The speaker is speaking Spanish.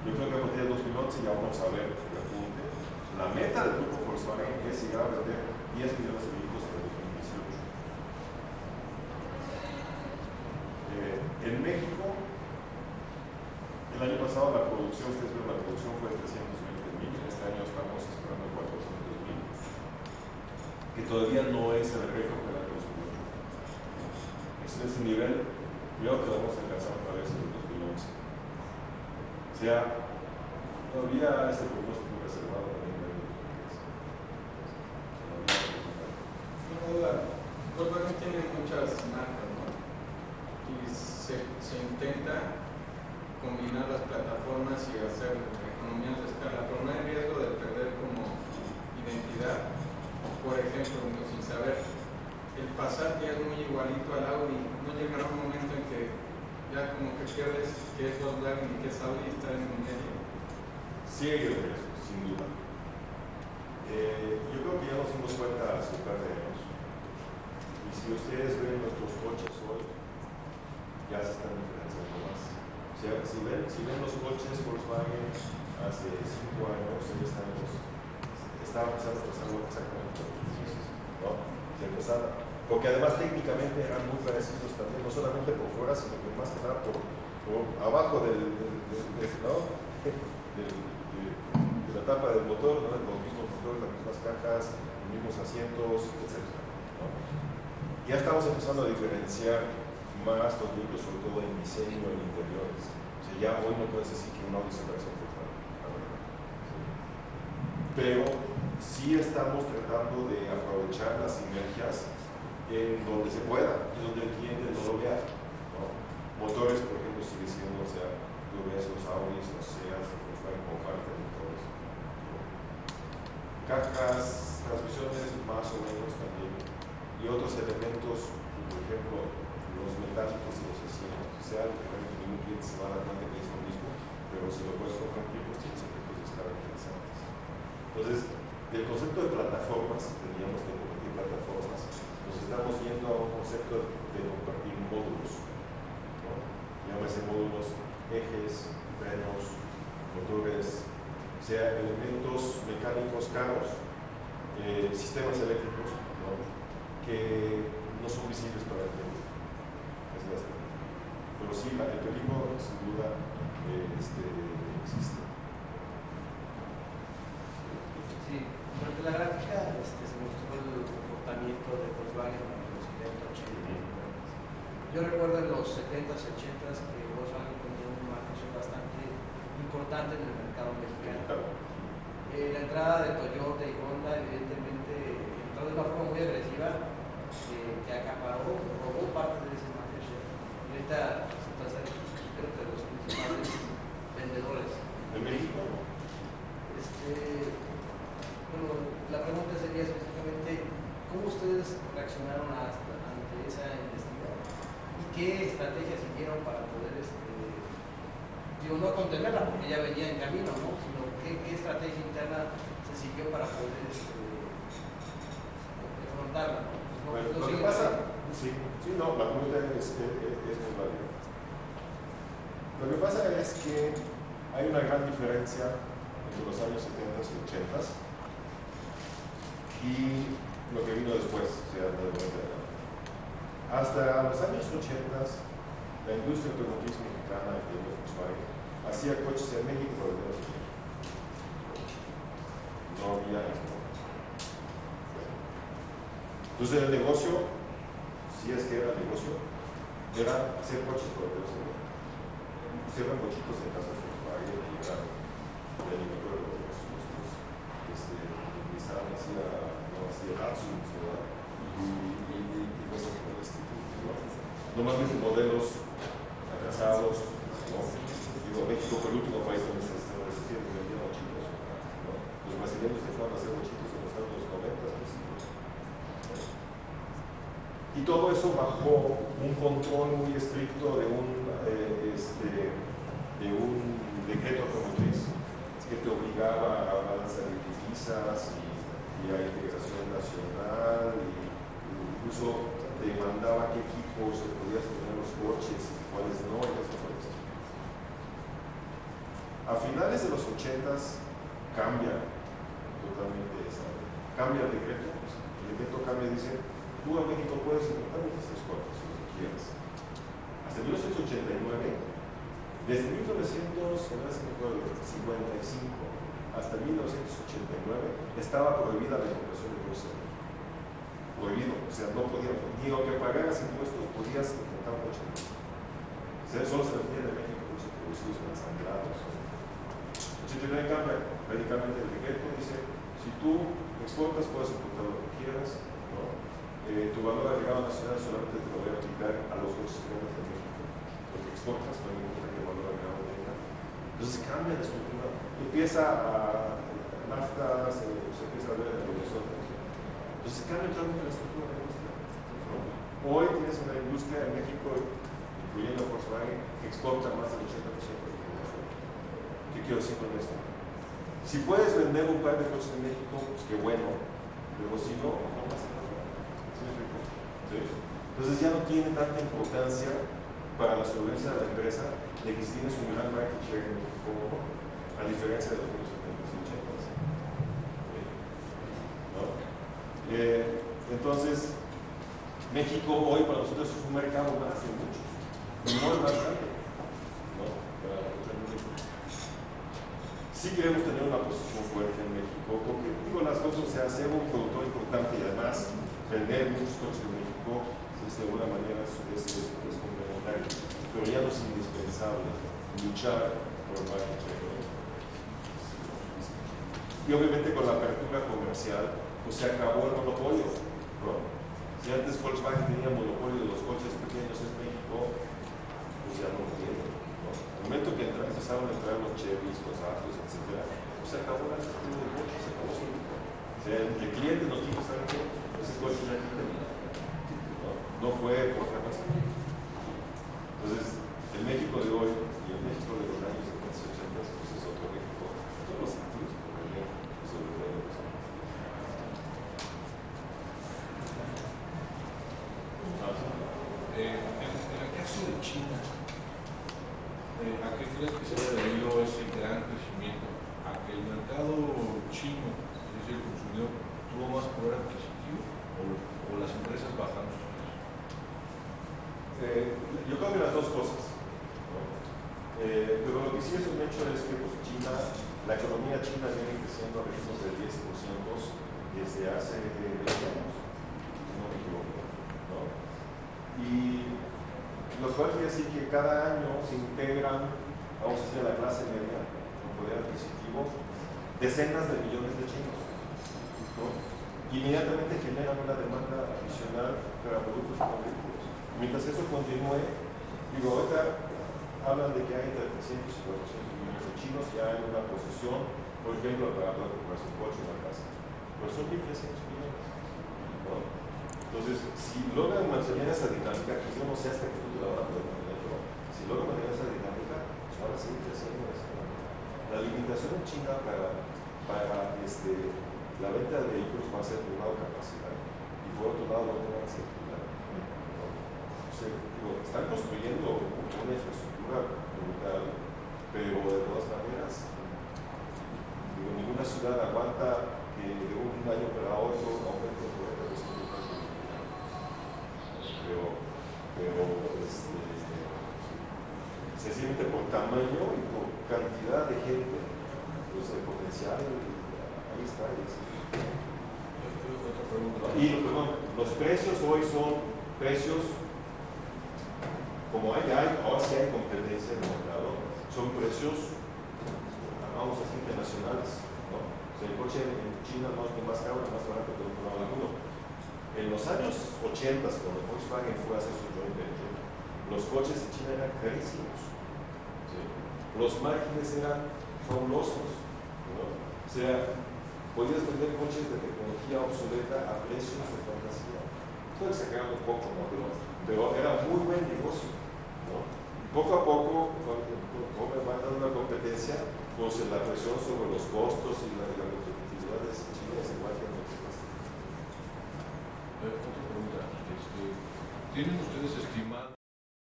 Yo creo que a partir del 2011 ya vamos a ver el repunte. La meta del grupo Volkswagen es llegar a vender 10 millones de vehículos en el 2018. En México, el año pasado la producción, ustedes ven, la producción fue de 320,000, este año estamos esperando 400,000, que todavía no es el récord del año 2008. Ese nivel, creo que lo vamos a alcanzar otra vez en el 2011. O sea, todavía este propósito reservado también de Volkswagen tiene muchas marcas, ¿no? Y se intenta combinar las plataformas y hacer economías de escala, pero no hay riesgo de perder como identidad. Por ejemplo, sin saber, el Passat ya es muy igualito al Audi, no llegará un momento en que ya como que pierdes qué es Volkswagen y qué es Audi y estar en un medio. Sí hay el riesgo, sin duda. Yo creo que ya nos dimos cuenta hace un par de años. Y si ustedes ven nuestros coches hoy, ya se están diferenciando más. O sea, si ven los coches Volkswagen hace 5 años, 6 años, estaban empezando a pasar exactamente lo que dices, ¿no? Se empezaron, porque además técnicamente eran muy parecidos también, no solamente por fuera, sino que más que nada por abajo de la tapa del motor, ¿no? Los mismos motores, las mismas cajas, los mismos asientos, etc., ¿no? Ya estamos empezando a diferenciar más los vehículos, sobre todo en diseño, en interiores. O sea, ya hoy no puedes decir que un Audi se parece a un Volkswagen, la verdad. Pero sí estamos tratando de aprovechar las sinergias en donde se pueda y donde el cliente no lo vea, ¿no? Motores, por ejemplo, sigue siendo, o sea, tú ves los Audis, los Seats, los Volkswagen comparten y todo eso. Cajas, transmisiones, más o menos también. Y otros elementos, por ejemplo, los metálicos y los asientos. O sea, ningún cliente se va a dar cuenta que es lo mismo, pero si lo puedes compartir, pues tienes efectos de escala interesantes. Entonces, del concepto de plataformas, teníamos que compartir plataformas, nos estamos yendo a un concepto de compartir módulos, ¿no? Llámese módulos, ejes, frenos, motores, o sea, elementos mecánicos caros, sistemas eléctricos, ¿no? Que no son visibles para el cliente. Pero sí, el peligro sin duda existe. Sí, durante la gráfica se mostró el comportamiento de Volkswagen en los 70, 80. Yo recuerdo en los 70s, 80s que Volkswagen tenía un market share bastante importante en el mercado mexicano. La entrada de Toyota y Honda, evidentemente, entró de una forma muy agresiva que acaparó, robó parte de ese market share. Y ahorita resulta ser, creo que, de los principales vendedores. ¿En México? Bueno, la pregunta sería específicamente, ¿cómo ustedes reaccionaron ante esa investigación? ¿Y qué estrategias siguieron para poder, digo, no contenerla porque ya venía en camino, ¿no? Sino qué estrategia interna se siguió para poder afrontarla, ¿no? Bueno, lo que pasa, sí, no, la pregunta es muy válida. Lo que pasa es que hay una gran diferencia entre los años 70 y 80 y lo que vino después, o sea, de 90. Hasta los años 80, la industria automotriz mexicana, incluyendo Volkswagen, hacía coches en México por el de los Unidos. No había esto. Entonces el negocio, si es que era el negocio, era hacer coches por el de los Unidos. Hicieron cochitos en casa de Volkswagen y era de animador de los Nissan hacía Datsun, ¿verdad? Y cosas por el estilo, ¿no? Normalmente modelos atrasados, ¿no? Digo, México fue el último país donde se vendían bochitos, ¿no? Los brasileños dejaron de hacer bochitos en los años 90, y todo eso bajo un control muy estricto de un decreto automotriz que te obligaba a balanza de divisas y a integración nacional, y incluso te mandaba qué equipos podías poner los coches y cuáles no, y eso fue esto. A finales de los 80s cambia totalmente cambia el decreto. Pues, el decreto cambia y dice, tú a México puedes importar muchas cosas, si lo quieras. Hasta 1989, desde 1955 hasta 1989, estaba prohibida la importación de coches. Prohibido, o sea, no podías, ni aunque pagaras impuestos, podías importar un coche. O sea, solo se vendía de México coches producidos en ensamblados. El 89 cambia radicalmente el decreto, dice, si tú exportas, puedes importar lo que quieras, ¿no? Tu valor agregado nacional solamente te lo voy a aplicar a los coches que vendes de México. Lo que exportas, no importa qué valor agregado tenga. Entonces cambia la estructura. Empieza a nafta, se empieza a ver en los otros. Entonces cambia totalmente la estructura de la industria, ¿no? Hoy tienes una industria en México, incluyendo Volkswagen, que exporta más del 80% de la producción. ¿Qué quiero decir con esto? Si puedes vender un par de coches en México, pues qué bueno, pero si no, no pasa nada. ¿Sí? Entonces ya no tiene tanta importancia para la solvencia de la empresa de que si tienes un gran market share en México, a diferencia de los 70s y 80s. ¿No? Entonces, México hoy para nosotros es un mercado más de muchos, no es más grande. ¿No? Sí queremos tener una posición fuerte en México, porque digo las cosas, o sea, ser un productor importante y además vender muchos coches en México, pues, de alguna manera es complementario, pero ya no es indispensable luchar por el market share. Y obviamente con la apertura comercial, pues se acabó el monopolio, ¿no? Si antes Volkswagen tenía monopolio de los coches pequeños en México, pues ya no lo tiene, ¿no? El momento que empezaron a entrar los Chevys, los Atos, etc., pues se acabó la apertura de coches, se acabó su grupo. O sea, el cliente nos dijo, ¿saben qué? Ese coche ya no fue por otra cosa. Entonces, el México de hoy y el México de los años 70 y 80 pues es otro México, en todos los sentidos, porque bien, sobre todo los en el caso de China, ¿a qué crees que se haya debido ese gran crecimiento? ¿A que el mercado chino, es decir, el consumidor, tuvo más poder adquisitivo o las empresas bajaron sus precios? Yo creo que las dos cosas, ¿no? Pero lo que sí es un hecho es que pues, China, la economía china viene creciendo a ritmos del 10% desde hace 20 años, si no me equivoco, ¿no? Y lo cual quiere decir que cada año se integran, vamos a decir, a la clase media, con poder adquisitivo, decenas de millones de chinos, ¿no? Y inmediatamente generan una demanda adicional para productos como vehículos. Mientras eso continúe, digo, ahorita hablan de que hay entre 300 y 400 millones de chinos ya en una posición, por ejemplo, para poder comprarse un coche o una casa. Pero son 1.300 millones, ¿no? Entonces, si logran mantener esa dinámica, que yo no sé hasta qué punto la van a poder mantener, pero si logran mantener esa dinámica, pues van a seguir creciendo de esa manera. La limitación en China para la venta de vehículos va a ser por un lado capacidad y por otro lado no van a ser están construyendo una infraestructura brutal, pero de todas maneras, ninguna ciudad aguanta que de un año para otro aumente el poder de sencillamente por tamaño y por cantidad de gente, pues el potencial ahí está. Y los precios hoy son precios. Como ahora sí hay competencia en el mercado, son precios, vamos a decir, internacionales, ¿no? O sea, el coche en China no es ni más caro ni más barato que en otro lado del mundo. En los años 80, cuando Volkswagen fue a hacer su joint venture, los coches en China eran carísimos. ¿Sí? Los márgenes eran fabulosos, ¿no? O sea, podías vender coches de tecnología obsoleta a precios de fantasía. Estoy exagerando un poco, ¿no? Pero era muy buen negocio, ¿no? Poco a poco, conforme van dando una competencia, pues la presión sobre los costos y la competitividad de China es igual que en otros países. Otra pregunta, ¿tienen ustedes estimado